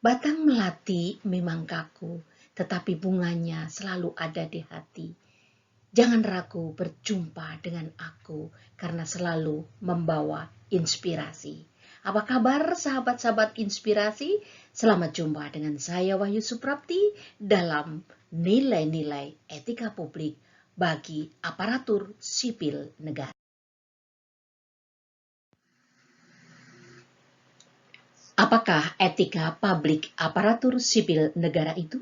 Batang melati memang kaku, tetapi bunganya selalu ada di hati. Jangan ragu berjumpa dengan aku karena selalu membawa inspirasi. Apa kabar sahabat-sahabat inspirasi? Selamat jumpa dengan saya Wahyu Suprapti dalam nilai-nilai etika publik bagi aparatur sipil negara. Apakah etika publik aparatur sipil negara itu?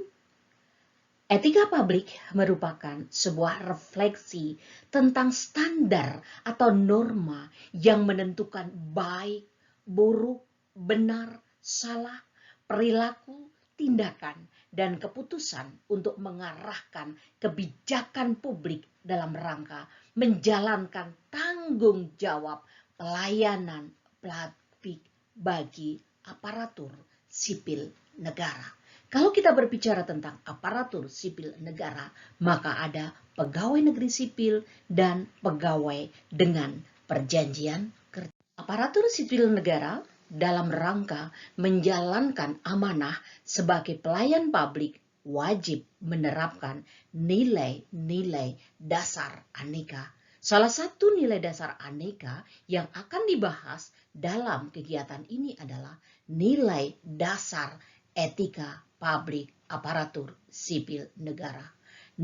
Etika publik merupakan sebuah refleksi tentang standar atau norma yang menentukan baik, buruk, benar, salah, perilaku, tindakan, dan keputusan untuk mengarahkan kebijakan publik dalam rangka menjalankan tanggung jawab pelayanan publik bagi aparatur sipil negara. Kalau kita berbicara tentang aparatur sipil negara, maka ada pegawai negeri sipil dan pegawai dengan perjanjian kerja. Aparatur sipil negara dalam rangka menjalankan amanah sebagai pelayan publik wajib menerapkan nilai-nilai dasar aneka. Salah satu nilai dasar aneka yang akan dibahas dalam kegiatan ini adalah nilai dasar etika publik aparatur sipil negara.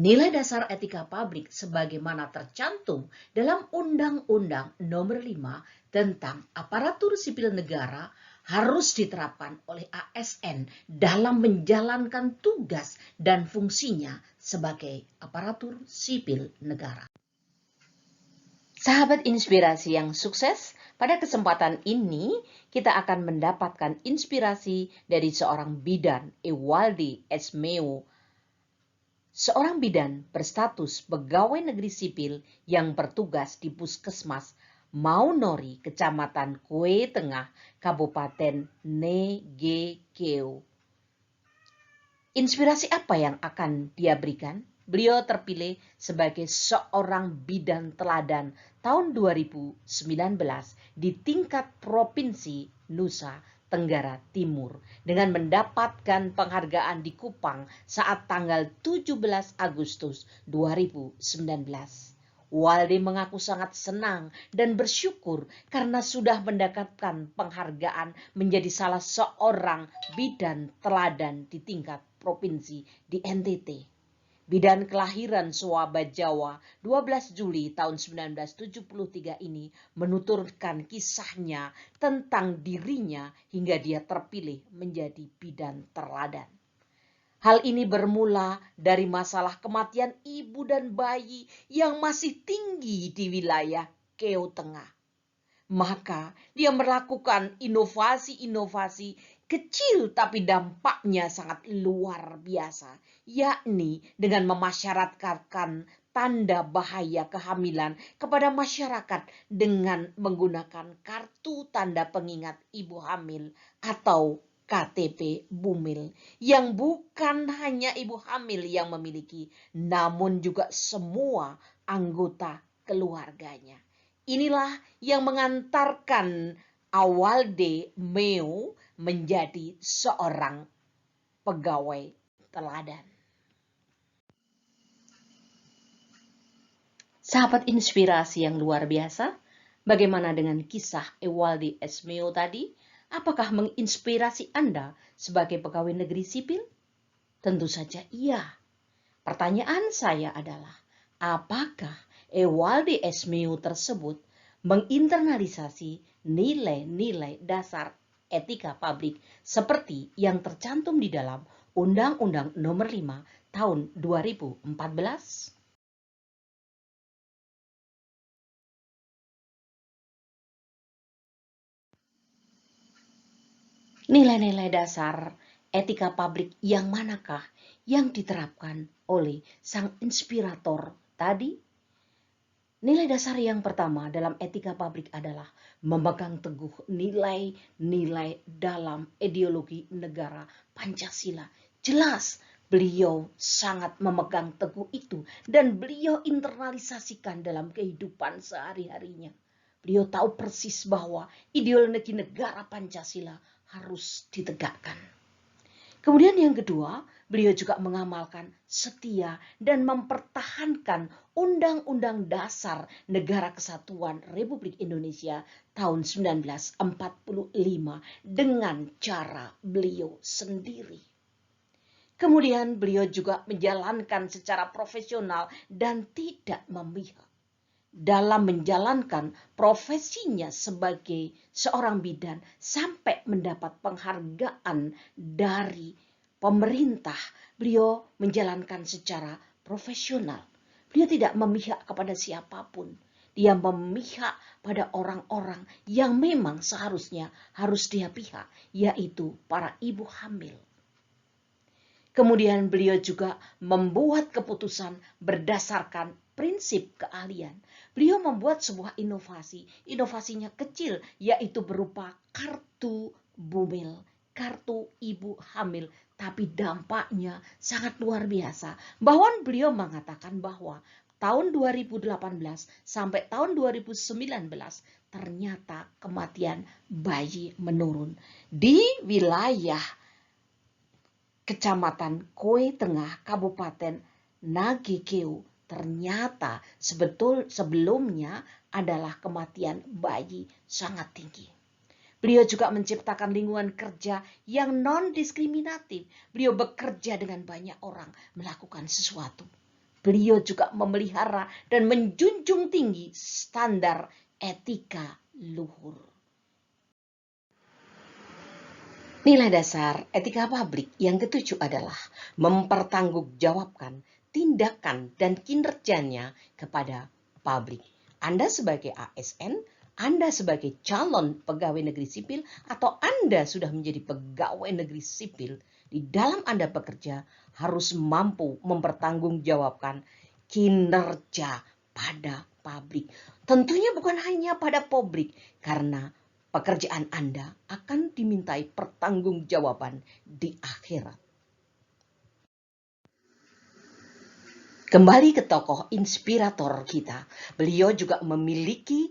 Nilai dasar etika publik sebagaimana tercantum dalam Undang-Undang Nomor 5 tentang aparatur sipil negara harus diterapkan oleh ASN dalam menjalankan tugas dan fungsinya sebagai aparatur sipil negara. Sahabat inspirasi yang sukses, pada kesempatan ini kita akan mendapatkan inspirasi dari seorang bidan, Ewaldi Esmeo. Seorang bidan berstatus pegawai negeri sipil yang bertugas di Puskesmas Maunori, Kecamatan Kue Tengah, Kabupaten Negekeo. Inspirasi apa yang akan dia berikan? Beliau terpilih sebagai seorang bidan teladan tahun 2019 di tingkat Provinsi Nusa Tenggara Timur dengan mendapatkan penghargaan di Kupang saat tanggal 17 Agustus 2019. Waldi mengaku sangat senang dan bersyukur karena sudah mendapatkan penghargaan menjadi salah seorang bidan teladan di tingkat provinsi di NTT. Bidan kelahiran Swaba Jawa 12 Juli tahun 1973 ini menuturkan kisahnya tentang dirinya hingga dia terpilih menjadi bidan teladan. Hal ini bermula dari masalah kematian ibu dan bayi yang masih tinggi di wilayah Keo Tengah. Maka dia melakukan inovasi-inovasi kecil tapi dampaknya sangat luar biasa, yakni dengan memasyarakatkan tanda bahaya kehamilan kepada masyarakat dengan menggunakan kartu tanda pengingat ibu hamil atau KTP Bumil yang bukan hanya ibu hamil yang memiliki, namun juga semua anggota keluarganya. Inilah yang mengantarkan Awalde Meo menjadi seorang pegawai teladan. Sahabat inspirasi yang luar biasa, bagaimana dengan kisah Ewaldi Esmeo tadi? Apakah menginspirasi Anda sebagai pegawai negeri sipil? Tentu saja iya. Pertanyaan saya adalah, apakah Ewaldi Esmeo tersebut menginternalisasi nilai-nilai dasar etika publik seperti yang tercantum di dalam Undang-Undang Nomor 5 tahun 2014? Nilai-nilai dasar etika publik yang manakah yang diterapkan oleh sang inspirator tadi? Nilai dasar yang pertama dalam etika publik adalah memegang teguh nilai-nilai dalam ideologi negara Pancasila. Jelas beliau sangat memegang teguh itu dan beliau internalisasikan dalam kehidupan sehari-harinya. Beliau tahu persis bahwa ideologi negara Pancasila harus ditegakkan. Kemudian yang kedua, beliau juga mengamalkan setia dan mempertahankan Undang-Undang Dasar Negara Kesatuan Republik Indonesia tahun 1945 dengan cara beliau sendiri. Kemudian beliau juga menjalankan secara profesional dan tidak memihak dalam menjalankan profesinya sebagai seorang bidan sampai mendapat penghargaan dari pemerintah. Beliau menjalankan secara profesional. Beliau tidak memihak kepada siapapun. Dia memihak pada orang-orang yang memang seharusnya harus dia pihak, yaitu para ibu hamil. Kemudian beliau juga membuat keputusan berdasarkan prinsip keahlian. Beliau membuat sebuah inovasi. Inovasinya kecil, yaitu berupa kartu bumil, kartu ibu hamil. Tapi dampaknya sangat luar biasa. Bahkan beliau mengatakan bahwa tahun 2018 sampai tahun 2019 ternyata kematian bayi menurun. Di wilayah Kecamatan Koe Tengah, Kabupaten Nagekeo, ternyata sebelumnya adalah kematian bayi sangat tinggi. Beliau juga menciptakan lingkungan kerja yang non-diskriminatif. Beliau bekerja dengan banyak orang melakukan sesuatu. Beliau juga memelihara dan menjunjung tinggi standar etika luhur. Nilai dasar etika publik yang ketujuh adalah mempertanggungjawabkan tindakan dan kinerjanya kepada publik. Anda sebagai ASN, Anda sebagai calon pegawai negeri sipil, atau Anda sudah menjadi pegawai negeri sipil, di dalam Anda bekerja harus mampu mempertanggungjawabkan kinerja pada publik. Tentunya bukan hanya pada publik, karena pekerjaan Anda akan dimintai pertanggungjawaban di akhirat. Kembali ke tokoh inspirator kita, beliau juga memiliki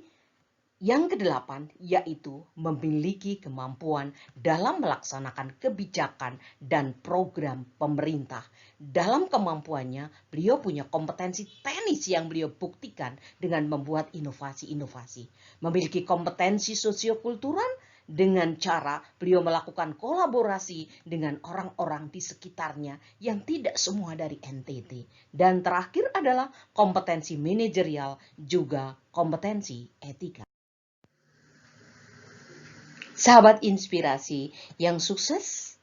yang kedelapan, yaitu memiliki kemampuan dalam melaksanakan kebijakan dan program pemerintah. Dalam kemampuannya, beliau punya kompetensi teknis yang beliau buktikan dengan membuat inovasi-inovasi. Memiliki kompetensi sosiokultural dengan cara beliau melakukan kolaborasi dengan orang-orang di sekitarnya yang tidak semua dari NTT. Dan terakhir adalah kompetensi manajerial, juga kompetensi etika. Sahabat inspirasi yang sukses.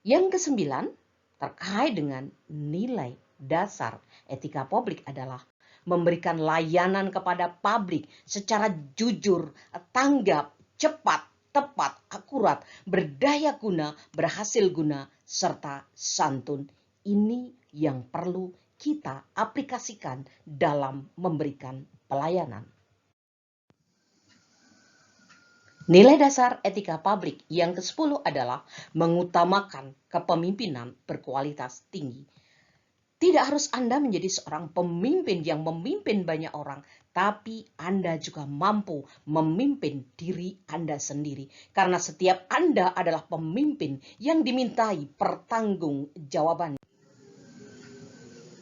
Yang kesembilan, terkait dengan nilai dasar etika publik adalah memberikan layanan kepada publik secara jujur, tanggap, cepat, tepat, akurat, berdaya guna, berhasil guna, serta santun. Ini yang perlu kita aplikasikan dalam memberikan pelayanan. Nilai dasar etika publik yang ke-10 adalah mengutamakan kepemimpinan berkualitas tinggi. Tidak harus Anda menjadi seorang pemimpin yang memimpin banyak orang, tapi Anda juga mampu memimpin diri Anda sendiri. Karena setiap Anda adalah pemimpin yang dimintai pertanggungjawaban.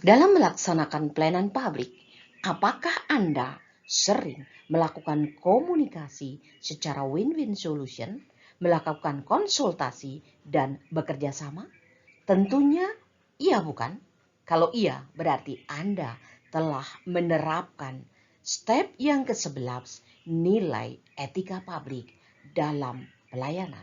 Dalam melaksanakan pelayanan publik, apakah Anda sering melakukan komunikasi secara win-win solution, melakukan konsultasi, dan bekerja sama? Tentunya iya, bukan? Kalau iya, berarti Anda telah menerapkan step yang ke-11, nilai etika publik dalam pelayanan.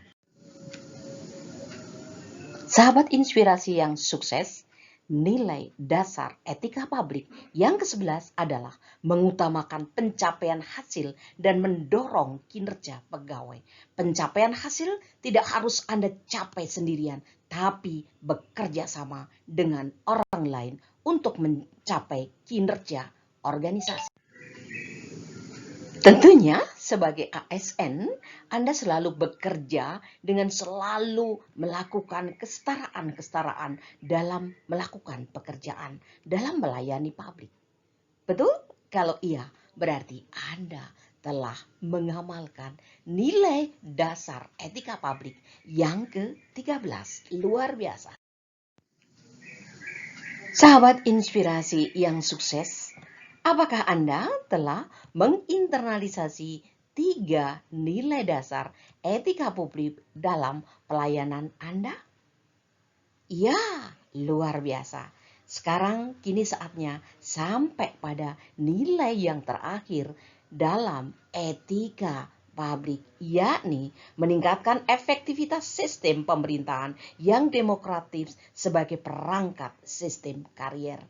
Sahabat inspirasi yang sukses, nilai dasar etika publik yang ke-11 adalah mengutamakan pencapaian hasil dan mendorong kinerja pegawai. Pencapaian hasil tidak harus Anda capai sendirian, tapi bekerja sama dengan orang lain untuk mencapai kinerja organisasi. Tentunya sebagai ASN, Anda selalu bekerja dengan selalu melakukan kesetaraan dalam melakukan pekerjaan, dalam melayani publik. Betul? Kalau iya, berarti Anda telah mengamalkan nilai dasar etika publik yang ke-13. Luar biasa. Sahabat inspirasi yang sukses, apakah Anda telah menginternalisasi 3 nilai dasar etika publik dalam pelayanan Anda? Ya, luar biasa. Sekarang kini saatnya sampai pada nilai yang terakhir dalam etika publik, yakni meningkatkan efektivitas sistem pemerintahan yang demokratis sebagai perangkat sistem karier.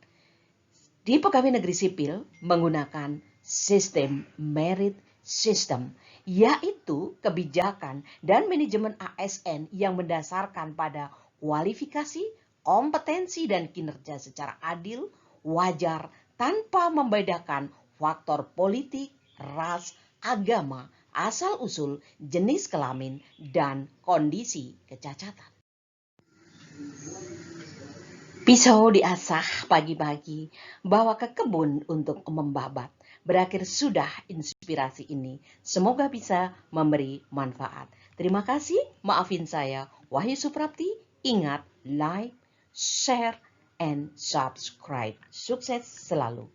Di pegawai negeri sipil menggunakan sistem merit system, yaitu kebijakan dan manajemen ASN yang mendasarkan pada kualifikasi, kompetensi, dan kinerja secara adil, wajar, tanpa membedakan faktor politik, ras, agama, asal-usul, jenis kelamin, dan kondisi kecacatan. Pisau diasah pagi-pagi, bawa ke kebun untuk membabat. Berakhir sudah inspirasi ini. Semoga bisa memberi manfaat. Terima kasih, maafin saya, Wahyu Suprapti. Ingat, like, share, and subscribe. Sukses selalu.